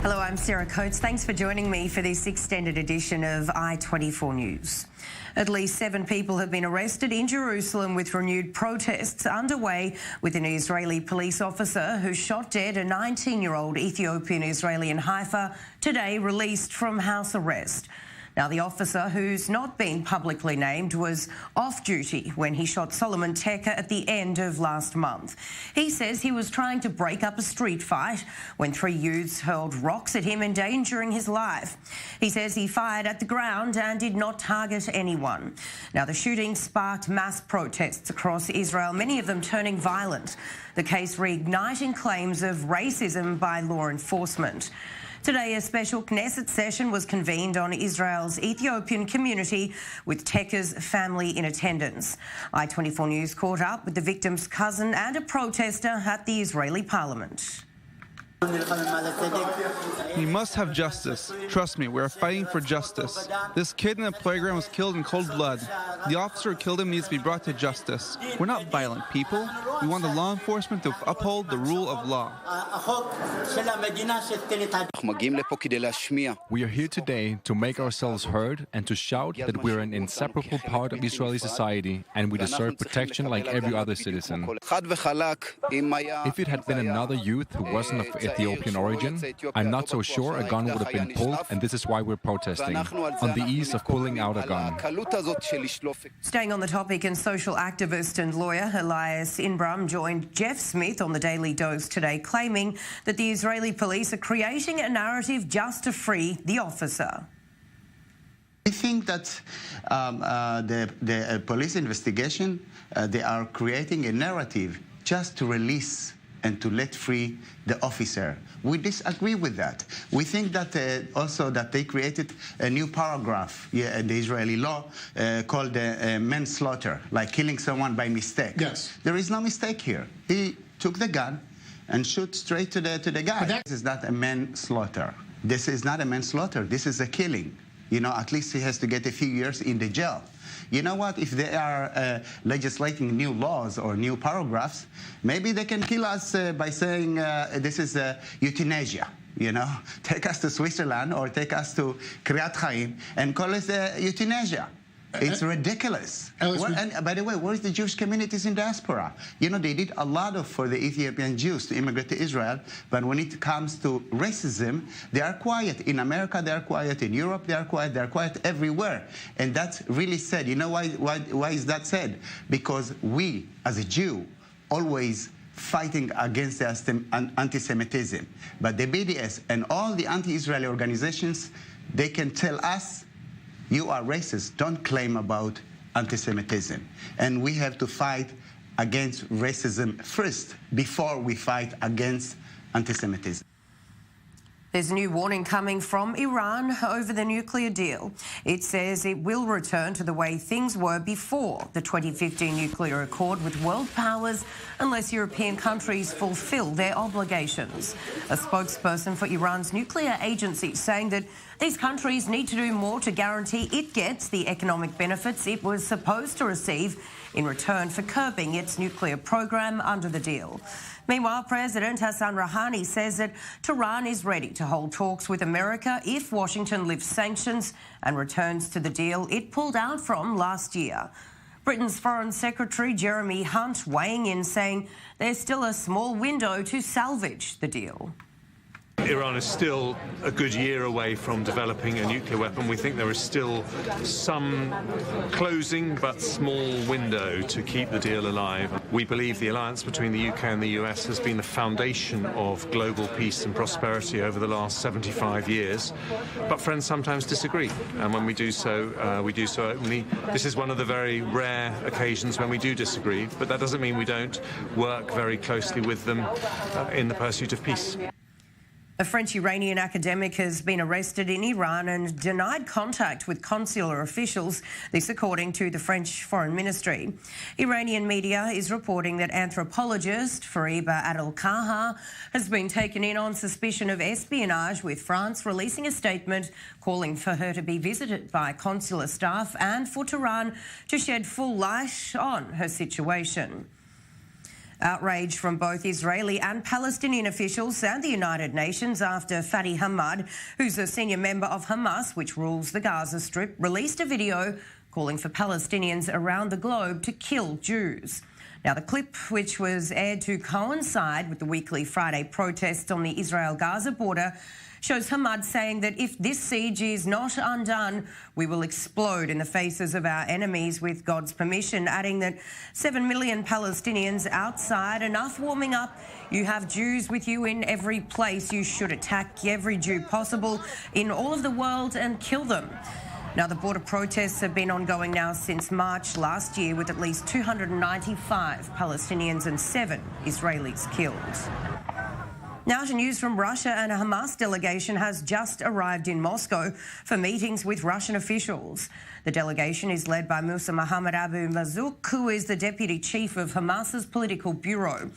Hello, I'm Sarah Coates. Thanks for joining me for this extended edition of I-24 News. At least 7 people have been arrested in Jerusalem with renewed protests underway with an Israeli police officer who shot dead a 19-year-old Ethiopian Israeli in Haifa, today released from house arrest. Now, the officer, who's not been publicly named, was off duty when he shot Solomon Tekke at the end of last month. He says he was trying to break up a street fight when 3 youths hurled rocks at him, endangering his life. He says he fired at the ground and did not target anyone. Now, the shooting sparked mass protests across Israel, many of them turning violent. The case reigniting claims of racism by law enforcement. Today, a special Knesset session was convened on Israel's Ethiopian community with Tekke's family in attendance. I-24 News caught up with the victim's cousin and a protester at the Israeli parliament. We must have justice. Trust me, we are fighting for justice. This kid in the playground was killed in cold blood. The officer who killed him needs to be brought to justice. We're not violent people. We want the law enforcement to uphold the rule of law. We are here today to make ourselves heard and to shout that we're an inseparable part of Israeli society and we deserve protection like every other citizen. If it had been another youth who wasn't of Ethiopian origin, I'm not so sure a gun would have been pulled, and this is why we're protesting, on the ease of pulling out a gun. Staying on the topic, and social activist and lawyer Elias Inbram joined Jeff Smith on the Daily Dose today, claiming that the Israeli police are creating a narrative just to free the officer. I think that the police investigation, they are creating a narrative just to release and to let free the officer. We disagree with that. We think that also that they created a new paragraph in the Israeli law called manslaughter, like killing someone by mistake. Yes. There is no mistake here. He took the gun and shoot straight to the guy. This is not a manslaughter. This is not a manslaughter. This is a killing. You know, at least he has to get a few years in the jail. You know what? If they are legislating new laws or new paragraphs, maybe they can kill us by saying this is euthanasia. You know, take us to Switzerland or take us to Kiryat Chaim and call us euthanasia. It's ridiculous. And by the way, where's the Jewish communities in diaspora? You know, they did a lot for the Ethiopian Jews to immigrate to Israel, but when it comes to racism, they are quiet. In America, they are quiet. In Europe, they are quiet. They are quiet everywhere. And that's really sad. You know why is that sad? Because we, as a Jew, always fighting against the anti-Semitism. But the BDS and all the anti-Israeli organizations, they can tell us, you are racist, don't claim about anti-Semitism. And we have to fight against racism first before we fight against anti-Semitism. There's a new warning coming from Iran over the nuclear deal. It says it will return to the way things were before the 2015 nuclear accord with world powers unless European countries fulfill their obligations. A spokesperson for Iran's nuclear agency saying that these countries need to do more to guarantee it gets the economic benefits it was supposed to receive in return for curbing its nuclear program under the deal. Meanwhile, President Hassan Rouhani says that Tehran is ready to hold talks with America if Washington lifts sanctions and returns to the deal it pulled out from last year. Britain's Foreign Secretary Jeremy Hunt weighing in, saying there's still a small window to salvage the deal. Iran is still a good year away from developing a nuclear weapon. We think there is still some closing but small window to keep the deal alive. We believe the alliance between the UK and the US has been the foundation of global peace and prosperity over the last 75 years. But friends sometimes disagree, and when we do so openly. This is one of the very rare occasions when we do disagree, but that doesn't mean we don't work very closely with them in the pursuit of peace. A French-Iranian academic has been arrested in Iran and denied contact with consular officials, this according to the French Foreign Ministry. Iranian media is reporting that anthropologist Fariba Adel-Kaha has been taken in on suspicion of espionage, with France releasing a statement calling for her to be visited by consular staff and for Tehran to shed full light on her situation. Outrage from both Israeli and Palestinian officials and the United Nations after Fadi Hamad, who's a senior member of Hamas, which rules the Gaza Strip, released a video calling for Palestinians around the globe to kill Jews. Now, the clip, which was aired to coincide with the weekly Friday protests on the Israel-Gaza border, shows Hamad saying that if this siege is not undone, we will explode in the faces of our enemies with God's permission, adding that 7 million Palestinians outside, enough warming up. You have Jews with you in every place. You should attack every Jew possible in all of the world and kill them. Now, the border protests have been ongoing now since March last year, with at least 295 Palestinians and 7 Israelis killed. Now to news from Russia, and a Hamas delegation has just arrived in Moscow for meetings with Russian officials. The delegation is led by Musa Mohammed Abu Mazouk, who is the deputy chief of Hamas's political bureau.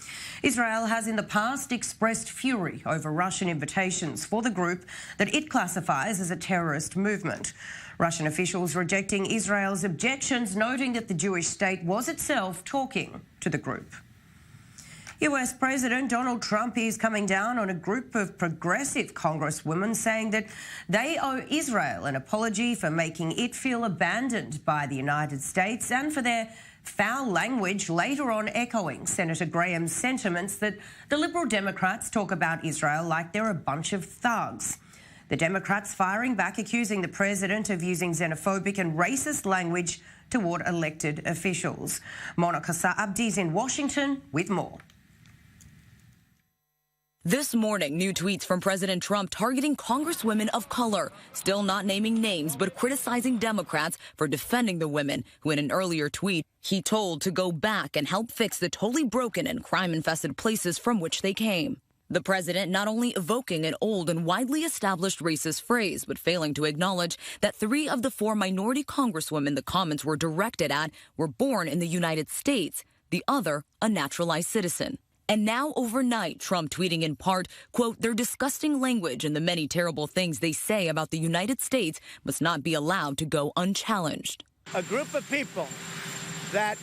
Israel has in the past expressed fury over Russian invitations for the group that it classifies as a terrorist movement. Russian officials rejecting Israel's objections, noting that the Jewish state was itself talking to the group. US President Donald Trump is coming down on a group of progressive congresswomen, saying that they owe Israel an apology for making it feel abandoned by the United States and for their foul language, later on echoing Senator Graham's sentiments that the Liberal Democrats talk about Israel like they're a bunch of thugs. The Democrats firing back, accusing the president of using xenophobic and racist language toward elected officials. Mona Kassa Abdi's in Washington with more. This morning, new tweets from President Trump targeting congresswomen of color, still not naming names, but criticizing Democrats for defending the women who, in an earlier tweet, he told to go back and help fix the totally broken and crime-infested places from which they came. The president not only evoking an old and widely established racist phrase, but failing to acknowledge that 3 of the 4 minority congresswomen the comments were directed at were born in the United States, the other a naturalized citizen. And now overnight, Trump tweeting in part, quote, their disgusting language and the many terrible things they say about the United States must not be allowed to go unchallenged. A group of people that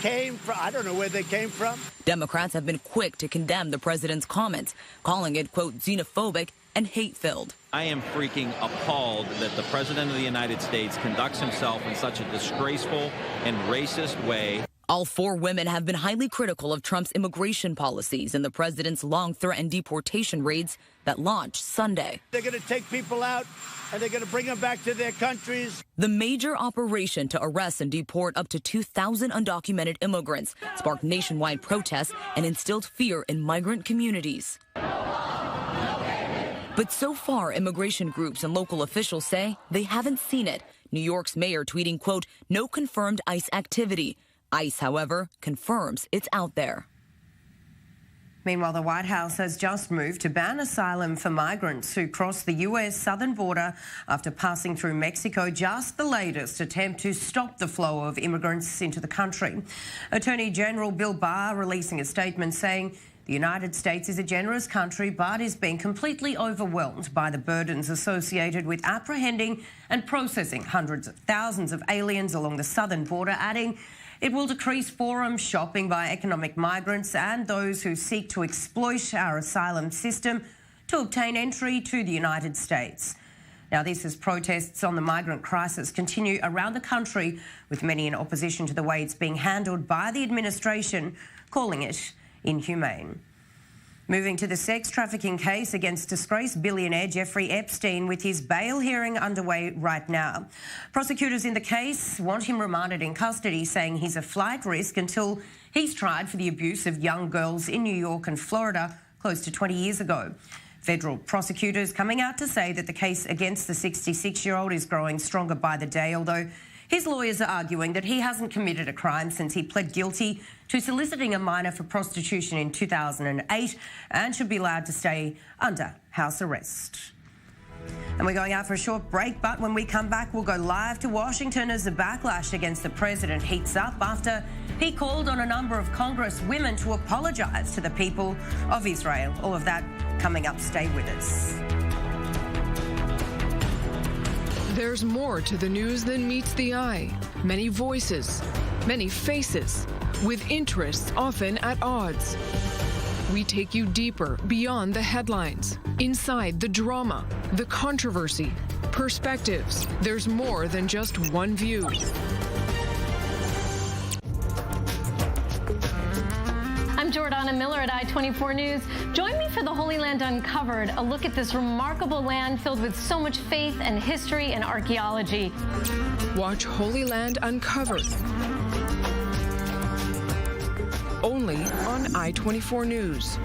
came from, I don't know where they came from. Democrats have been quick to condemn the president's comments, calling it, quote, xenophobic and hate-filled. I am freaking appalled that the president of the United States conducts himself in such a disgraceful and racist way. All 4 women have been highly critical of Trump's immigration policies and the president's long-threatened deportation raids that launched Sunday. They're going to take people out and they're going to bring them back to their countries. The major operation to arrest and deport up to 2,000 undocumented immigrants sparked nationwide protests and instilled fear in migrant communities. But so far, immigration groups and local officials say they haven't seen it. New York's mayor tweeting, quote, no confirmed ICE activity. ICE, however, confirms it's out there. Meanwhile, the White House has just moved to ban asylum for migrants who cross the US southern border after passing through Mexico, just the latest attempt to stop the flow of immigrants into the country. Attorney General Bill Barr releasing a statement saying the United States is a generous country but is being completely overwhelmed by the burdens associated with apprehending and processing hundreds of thousands of aliens along the southern border, adding it will decrease forum shopping by economic migrants and those who seek to exploit our asylum system to obtain entry to the United States. Now, this as protests on the migrant crisis continue around the country, with many in opposition to the way it's being handled by the administration, calling it inhumane. Moving to the sex trafficking case against disgraced billionaire Jeffrey Epstein, with his bail hearing underway right now. Prosecutors in the case want him remanded in custody, saying he's a flight risk until he's tried for the abuse of young girls in New York and Florida close to 20 years ago. Federal prosecutors coming out to say that the case against the 66-year-old is growing stronger by the day, although his lawyers are arguing that he hasn't committed a crime since he pled guilty to soliciting a minor for prostitution in 2008 and should be allowed to stay under house arrest. And we're going out for a short break, but when we come back, we'll go live to Washington as the backlash against the president heats up after he called on a number of Congress women to apologise to the people of Israel. All of that coming up. Stay with us. There's more to the news than meets the eye. Many voices, many faces, with interests often at odds. We take you deeper beyond the headlines, inside the drama, the controversy, perspectives. There's more than just one view. I'm Jordana Miller at I-24 News. Join me for the Holy Land Uncovered, a look at this remarkable land filled with so much faith and history and archaeology. Watch Holy Land Uncovered. Only on I-24 News.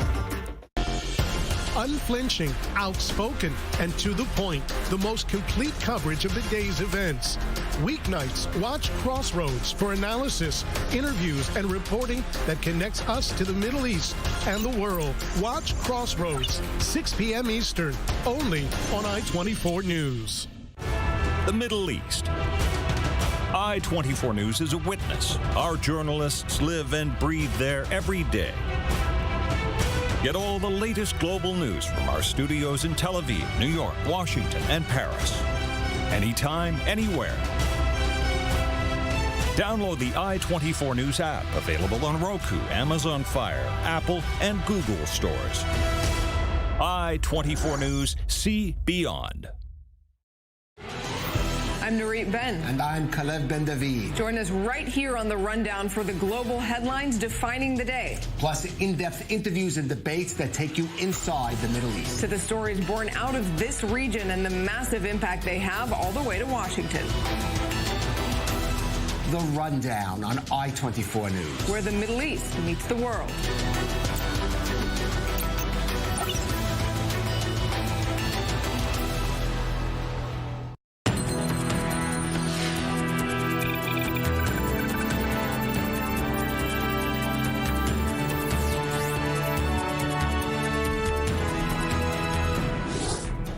Unflinching, outspoken, and to the point. The most complete coverage of the day's events. Weeknights, watch Crossroads for analysis, interviews, and reporting that connects us to the Middle East and the world. Watch Crossroads, 6 p.m. Eastern, only on I-24 News. The Middle East. I-24 News is a witness. Our journalists live and breathe there every day. Get all the latest global news from our studios in Tel Aviv, New York, Washington, and Paris. Anytime, anywhere. Download the I-24 News app, available on Roku, Amazon Fire, Apple, and Google stores. I-24 News, see beyond. I'm Nurit Ben. And I'm Kalev Ben David. Join us right here on The Rundown for the global headlines defining the day. Plus in-depth interviews and debates that take you inside the Middle East. To the stories born out of this region and the massive impact they have all the way to Washington. The Rundown on I-24 News. Where the Middle East meets the world.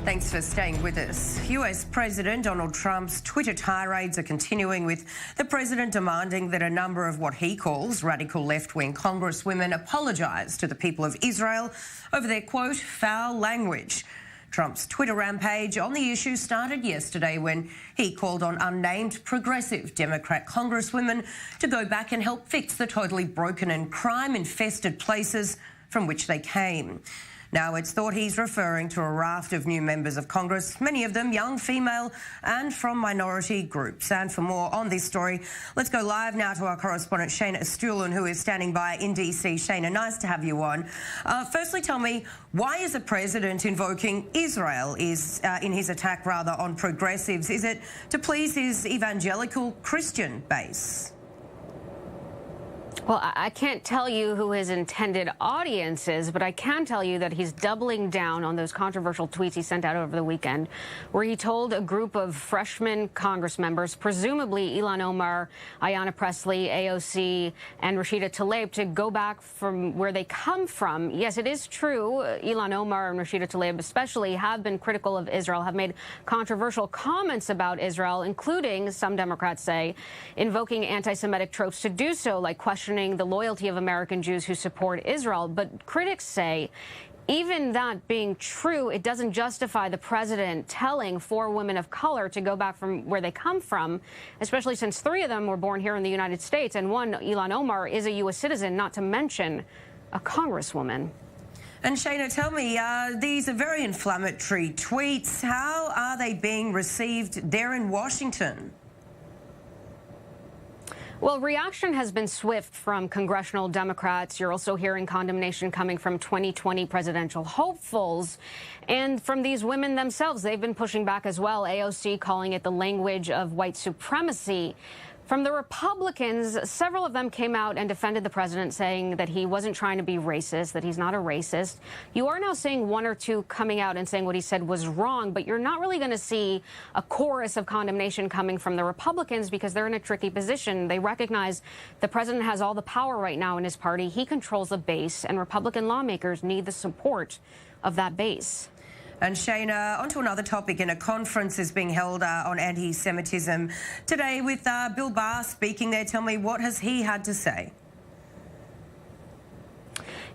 Thanks for staying with us. US President Donald Trump's Twitter tirades are continuing, with the president demanding that a number of what he calls radical left-wing congresswomen apologise to the people of Israel over their, quote, foul language. Trump's Twitter rampage on the issue started yesterday when he called on unnamed progressive Democrat congresswomen to go back and help fix the totally broken and crime-infested places from which they came. Now, it's thought he's referring to a raft of new members of Congress, many of them young, female and from minority groups. And for more on this story, let's go live now to our correspondent Shayna Astulan, who is standing by in DC. Shayna, nice to have you on. Firstly, tell me, why is the president invoking Israel in his attack, rather, on progressives? Is it to please his evangelical Christian base? Well, I can't tell you who his intended audience is, but I can tell you that he's doubling down on those controversial tweets he sent out over the weekend, where he told a group of freshman Congress members, presumably Ilhan Omar, Ayanna Pressley, AOC, and Rashida Tlaib, to go back from where they come from. Yes, it is true. Ilhan Omar and Rashida Tlaib especially have been critical of Israel, have made controversial comments about Israel, including, some Democrats say, invoking anti-Semitic tropes to do so, like questioning the loyalty of American Jews who support Israel. But critics say, even that being true, it doesn't justify the president telling 4 women of color to go back from where they come from, especially since 3 of them were born here in the United States, and one, Ilhan Omar, is a U.S. citizen, not to mention a congresswoman. And Shayna, tell me, these are very inflammatory tweets. How are they being received there in Washington? Well, reaction has been swift from congressional Democrats. You're also hearing condemnation coming from 2020 presidential hopefuls and from these women themselves. They've been pushing back as well, AOC calling it the language of white supremacy. From the Republicans, several of them came out and defended the president, saying that he wasn't trying to be racist, that he's not a racist. You are now seeing 1 or 2 coming out and saying what he said was wrong, but you're not really going to see a chorus of condemnation coming from the Republicans because they're in a tricky position. They recognize the president has all the power right now in his party. He controls the base, and Republican lawmakers need the support of that base. And Shayna, onto another topic. In a conference is being held on anti-Semitism today with Bill Barr speaking there. Tell me, what has he had to say?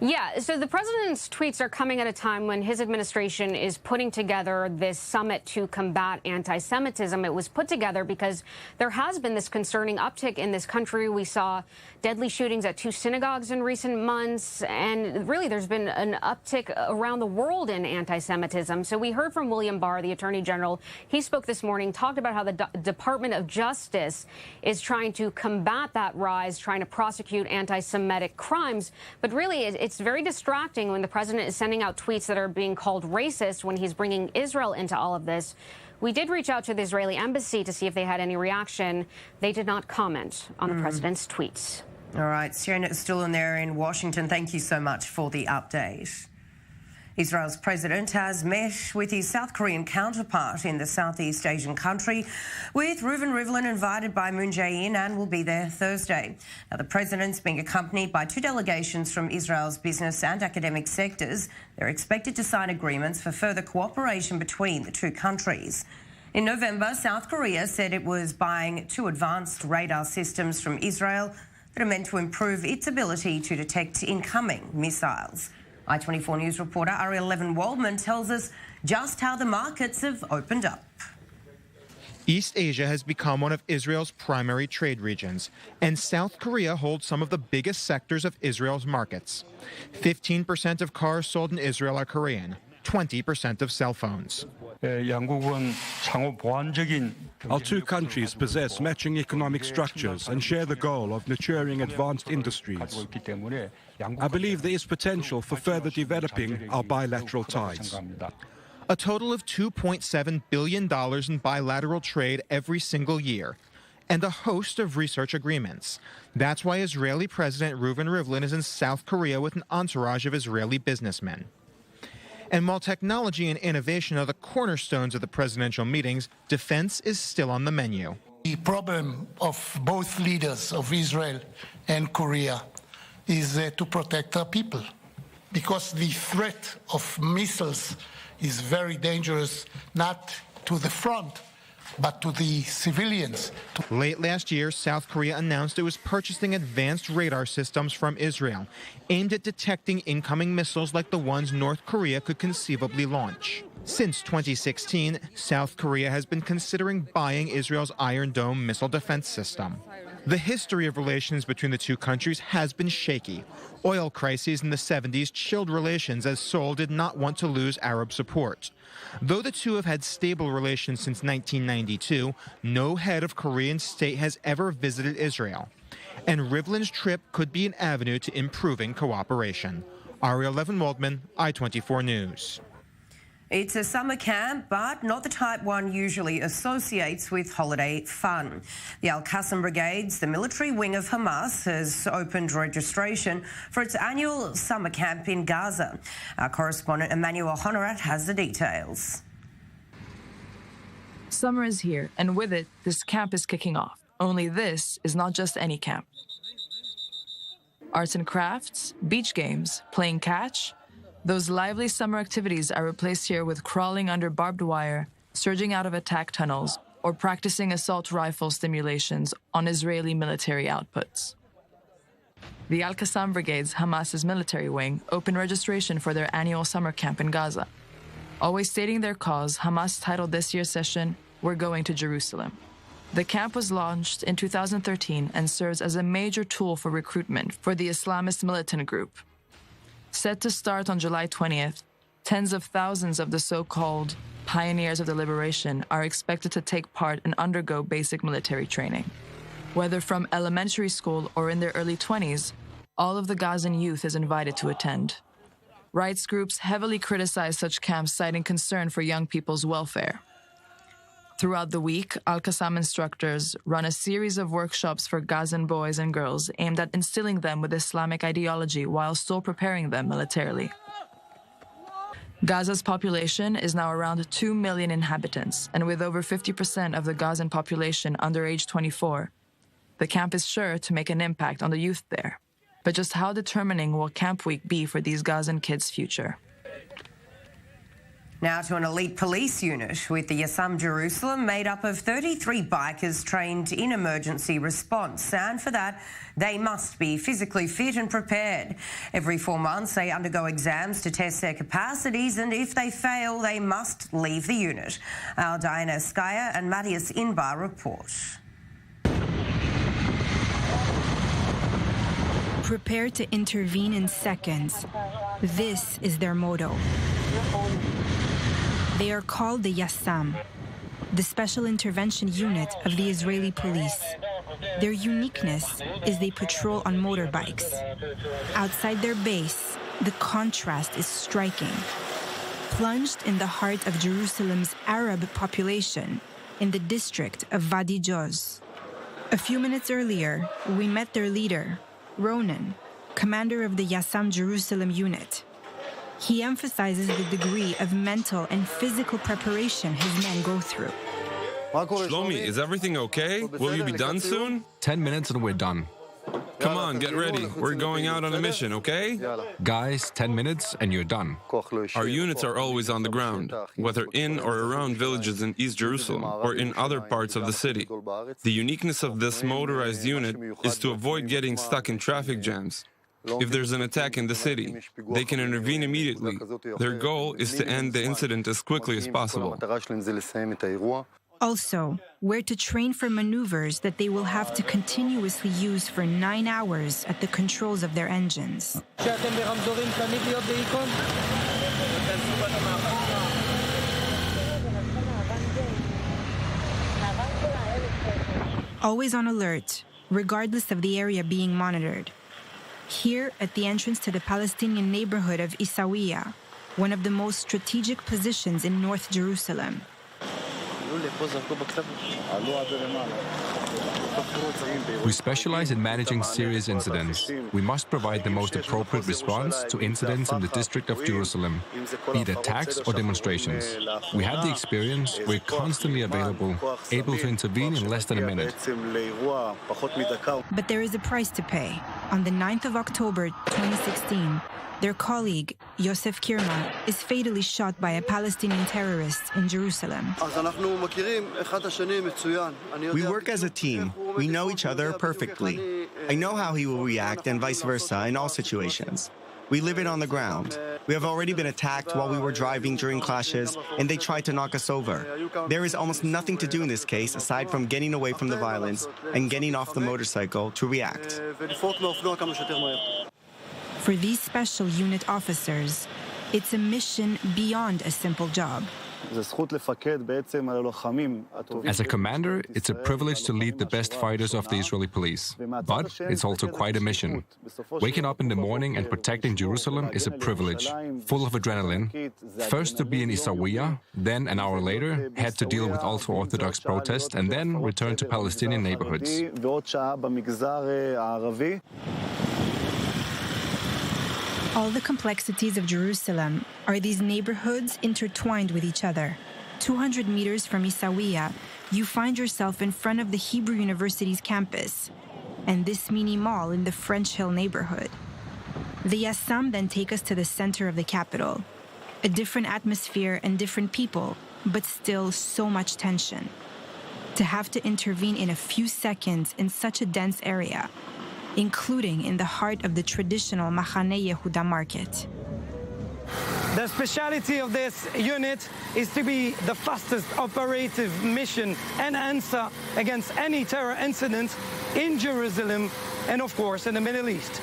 Yeah, so the president's tweets are coming at a time when his administration is putting together this summit to combat anti-Semitism. It was put together because there has been this concerning uptick in this country. We saw deadly shootings at 2 synagogues in recent months, and really there's been an uptick around the world in anti-Semitism. So we heard from William Barr, the Attorney General. He spoke this morning, talked about how the Department of Justice is trying to combat that rise, trying to prosecute anti-Semitic crimes. But really, it's very distracting when the president is sending out tweets that are being called racist when he's bringing Israel into all of this. We did reach out to the Israeli embassy to see if they had any reaction. They did not comment on the president's tweets. All right, Sienna still in there in Washington. Thank you so much for the update. Israel's president has met with his South Korean counterpart in the Southeast Asian country, with Reuven Rivlin invited by Moon Jae-in and will be there Thursday. Now, the president's being accompanied by 2 delegations from Israel's business and academic sectors. They're expected to sign agreements for further cooperation between the 2 countries. In November, South Korea said it was buying 2 advanced radar systems from Israel that are meant to improve its ability to detect incoming missiles. I24 News reporter Ariel Levin-Waldman tells us just how the markets have opened up. East Asia has become one of Israel's primary trade regions, and South Korea holds some of the biggest sectors of Israel's markets. 15% of cars sold in Israel are Korean, 20% of cell phones. Our 2 countries possess matching economic structures and share the goal of nurturing advanced industries. I believe there is potential for further developing our bilateral ties. A total of $2.7 billion in bilateral trade every single year, and a host of research agreements. That's why Israeli President Reuven Rivlin is in South Korea with an entourage of Israeli businessmen. And while technology and innovation are the cornerstones of the presidential meetings, defense is still on the menu. The problem of both leaders of Israel and Korea is to protect our people, because the threat of missiles is very dangerous, not to the front, but to the civilians. Late last year, South Korea announced it was purchasing advanced radar systems from Israel, aimed at detecting incoming missiles like the ones North Korea could conceivably launch. Since 2016, South Korea has been considering buying Israel's Iron Dome missile defense system. The history of relations between the 2 countries has been shaky. Oil crises in the 70s chilled relations as Seoul did not want to lose Arab support. Though the 2 have had stable relations since 1992, no head of Korean state has ever visited Israel. And Rivlin's trip could be an avenue to improving cooperation. Ariel Levin-Waldman, I24 News. It's a summer camp, but not the type one usually associates with holiday fun. The Al-Qassam Brigades, the military wing of Hamas, has opened registration for its annual summer camp in Gaza. Our correspondent Emmanuel Honorat has the details. Summer is here, and with it, this camp is kicking off. Only this is not just any camp. Arts and crafts, beach games, playing catch. Those lively summer activities are replaced here with crawling under barbed wire, surging out of attack tunnels, or practicing assault rifle simulations on Israeli military outputs. The Al-Qassam Brigades, Hamas's military wing, opened registration for their annual summer camp in Gaza. Always stating their cause, Hamas titled this year's session, "We're Going to Jerusalem." The camp was launched in 2013 and serves as a major tool for recruitment for the Islamist militant group. Set to start on July 20th, tens of thousands of the so-called pioneers of the liberation are expected to take part and undergo basic military training. Whether from elementary school or in their early 20s, all of the Gazan youth is invited to attend. Rights groups heavily criticize such camps, citing concern for young people's welfare. Throughout the week, Al-Qassam instructors run a series of workshops for Gazan boys and girls aimed at instilling them with Islamic ideology while still preparing them militarily. Gaza's population is now around 2 million inhabitants, and with over 50% of the Gazan population under age 24, the camp is sure to make an impact on the youth there. But just how determining will Camp Week be for these Gazan kids' future? Now to an elite police unit with the Yassam Jerusalem made up of 33 bikers trained in emergency response. And for that, they must be physically fit and prepared. Every 4 months, they undergo exams to test their capacities, and if they fail, they must leave the unit. Our Diana Skaya and Matthias Inbar report. Prepare to intervene in seconds. This is their motto. They are called the Yassam, the Special Intervention Unit of the Israeli police. Their uniqueness is they patrol on motorbikes. Outside their base, the contrast is striking. Plunged in the heart of Jerusalem's Arab population, in the district of Wadi Joz. A few minutes earlier, we met their leader, Ronan, commander of the Yassam Jerusalem unit. He emphasizes the degree of mental and physical preparation his men go through. Shlomi, is everything okay? Will you be done soon? 10 minutes and we're done. Come on, get ready. We're going out on a mission, okay? Guys, 10 minutes and you're done. Our units are always on the ground, whether in or around villages in East Jerusalem or in other parts of the city. The uniqueness of this motorized unit is to avoid getting stuck in traffic jams. If there's an attack in the city, they can intervene immediately. Their goal is to end the incident as quickly as possible. Also, we're to train for maneuvers that they will have to continuously use for 9 hours at the controls of their engines. Always on alert, regardless of the area being monitored. Here at the entrance to the Palestinian neighborhood of Isawiya, one of the most strategic positions in North Jerusalem. We specialize in managing serious incidents. We must provide the most appropriate response to incidents in the district of Jerusalem, be it attacks or demonstrations. We have the experience, we're constantly available, able to intervene in less than a minute. But there is a price to pay. On the 9th of October 2016, their colleague, Yosef Kirma, is fatally shot by a Palestinian terrorist in Jerusalem. We work as a team. We know each other perfectly. I know how he will react and vice versa in all situations. We live it on the ground. We have already been attacked while we were driving during clashes, and they tried to knock us over. There is almost nothing to do in this case aside from getting away from the violence and getting off the motorcycle to react. For these special unit officers, it's a mission beyond a simple job. As a commander, it's a privilege to lead the best fighters of the Israeli police. But it's also quite a mission. Waking up in the morning and protecting Jerusalem is a privilege, full of adrenaline. First to be in Isawiya, then an hour later, head to deal with ultra-Orthodox protests, and then return to Palestinian neighborhoods. All the complexities of Jerusalem are these neighborhoods intertwined with each other. 200 meters from Isawiya, you find yourself in front of the Hebrew University's campus and this mini mall in the French Hill neighborhood. The Yassam then take us to the center of the capital. A different atmosphere and different people, but still so much tension. To have to intervene in a few seconds in such a dense area, including in the heart of the traditional Machane Yehuda market. The speciality of this unit is to be the fastest operative mission and answer against any terror incident in Jerusalem and, of course, in the Middle East.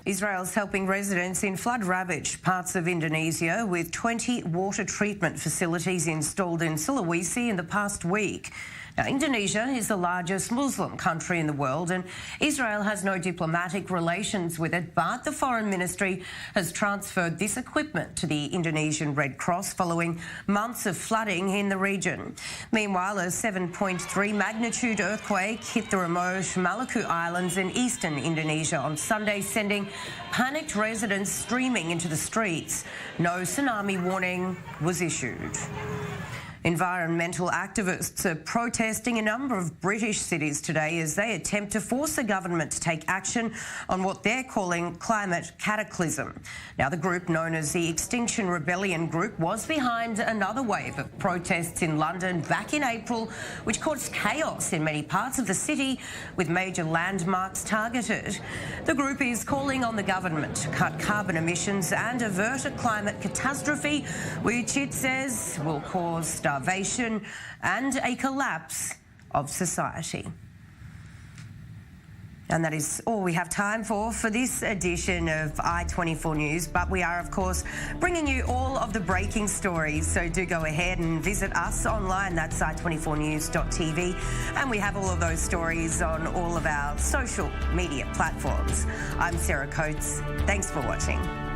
Israel's helping residents in flood-ravaged parts of Indonesia with 20 water treatment facilities installed in Sulawesi in the past week. Now, Indonesia is the largest Muslim country in the world, and Israel has no diplomatic relations with it, but the Foreign Ministry has transferred this equipment to the Indonesian Red Cross following months of flooding in the region. Meanwhile, a 7.3 magnitude earthquake hit the remote Maluku Islands in eastern Indonesia on Sunday, sending panicked residents streaming into the streets. No tsunami warning was issued. Environmental activists are protesting a number of British cities today as they attempt to force the government to take action on what they're calling climate cataclysm. Now, the group known as the Extinction Rebellion Group was behind another wave of protests in London back in April, which caused chaos in many parts of the city with major landmarks targeted. The group is calling on the government to cut carbon emissions and avert a climate catastrophe, which it says will cause starvation and a collapse of society. And that is all we have time for this edition of I24 News. But we are, of course, bringing you all of the breaking stories. So do go ahead and visit us online. That's i24news.tv. And we have all of those stories on all of our social media platforms. I'm Sarah Coates. Thanks for watching.